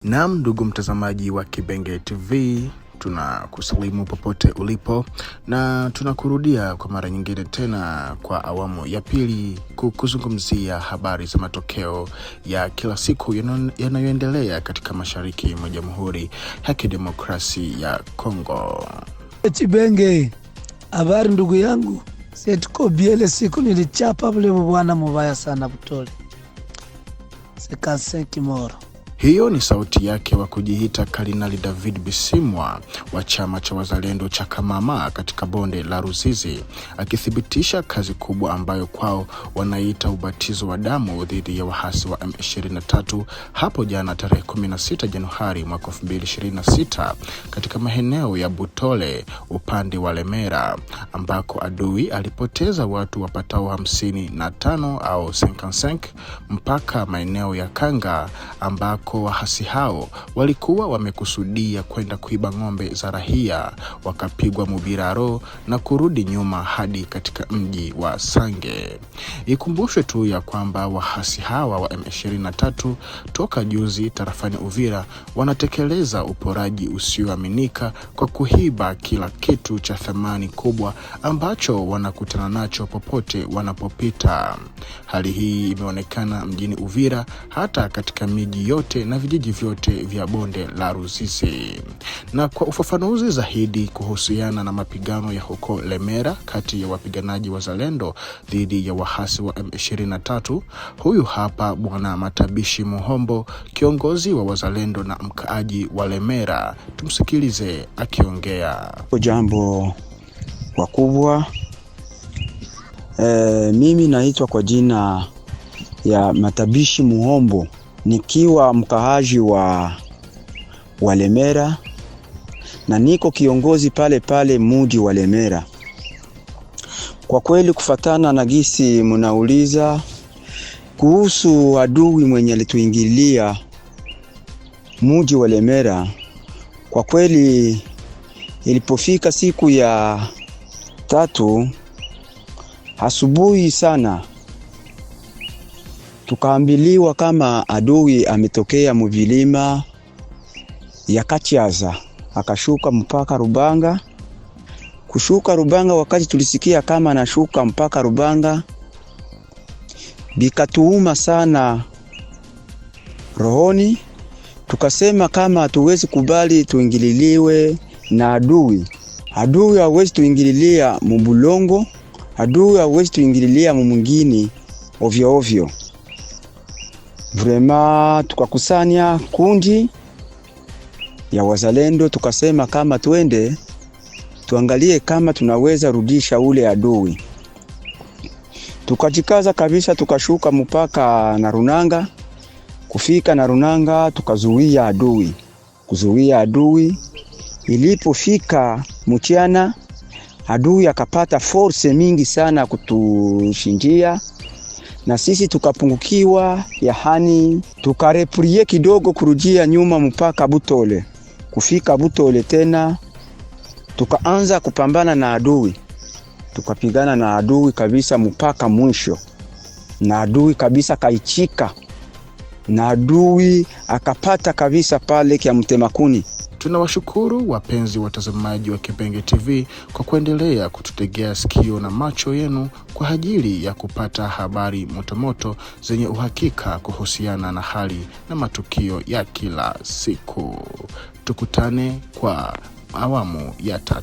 Naam, ndugu mtazamaji wa Kibenge TV, tunakusalimu popote ulipo na tunakurudia kwa mara nyingine tena kwa awamu ya pili kuzungumzia habari za matokeo ya kila siku yanayoendelea katika mashariki mwa Jamhuri ya Kidemokrasia ya Kongo. Kibenge, habari ndugu yangu. Tuko biele siku nilichapa vile bwana mubaya sana Butole. Sekansenki moro. Hiyo ni sauti yake wa kujiita Kardinali David Bisimwa wa chama cha wazalendo cha Kamama katika bonde la Ruzizi, akithibitisha kazi kubwa ambayo kwao wanaita ubatizo wa damu dhidi ya wahasi wa M23 hapo jana tarehe 16 Januari mwaka 2026 katika maeneo ya Butole upande wa Lemera, ambako adui alipoteza watu wapatao 55 au 55 mpaka maeneo ya Kanga ambako wahasi hao walikuwa wamekusudia kwenda kuiba ng'ombe za rahia, wakapigwa mubiraro na kurudi nyuma hadi katika mji wa Sange. Ikumbushwe tu ya kwamba wahasi hawa wa M23 toka juzi tarafani Uvira wanatekeleza uporaji usioaminika kwa kuiba kila kitu cha thamani kubwa ambacho wanakutana nacho popote wanapopita. Hali hii imeonekana mjini Uvira, hata katika miji yote na vijiji vyote vya bonde la Ruzizi. Na kwa ufafanuzi zaidi kuhusiana na mapigano ya huko Lemera kati ya wapiganaji wazalendo dhidi ya wahasi wa M23, huyu hapa Bwana Matabishi Muhombo, kiongozi wa wazalendo na mkaaji wa Lemera. Tumsikilize akiongea. Jambo wakubwa, mimi naitwa kwa jina ya Matabishi Muhombo, nikiwa mkaaji wa Lemera na niko kiongozi pale mji wa Lemera. Kwa kweli kufatana na gisi mnauliza kuhusu adui mwenye alituingilia mji wa Lemera, kwa kweli ilipofika siku ya 3 asubuhi sana tukaambiliwa kama adui ametokea muvilima ya Kachiaza akashuka mpaka Rubanga. Kushuka Rubanga, wakati tulisikia kama anashuka mpaka Rubanga, bikatuuma sana rohoni. Tukasema kama hatuwezi kubali tuingililiwe na adui. Adui hawezi tuingililia mubulongo, adui hawezi tuingililia mumungini ovyo ovyo. Vrema tukakusanya kundi ya wazalendo, tukasema kama tuende tuangalie kama tunaweza rudisha ule adui. Tukajikaza kabisa, tukashuka mpaka na Runanga. Kufika na Runanga tukazuia adui. Kuzuia adui, ilipofika mchana adui akapata force mingi sana kutushinjia, na sisi tukapungukiwa, yahani tukareprie kidogo kurujia nyuma mpaka Butole. Kufika Butole tena tukaanza kupambana na adui, tukapigana na adui kabisa mpaka mwisho, na adui kabisa kaichika, na adui akapata kabisa pale kia mtemakuni. Tunawashukuru wapenzi watazamaji wa Kibenge TV kwa kuendelea kututegea sikio na macho yenu kwa ajili ya kupata habari motomoto zenye uhakika kuhusiana na hali na matukio ya kila siku. Tukutane kwa awamu ya 3.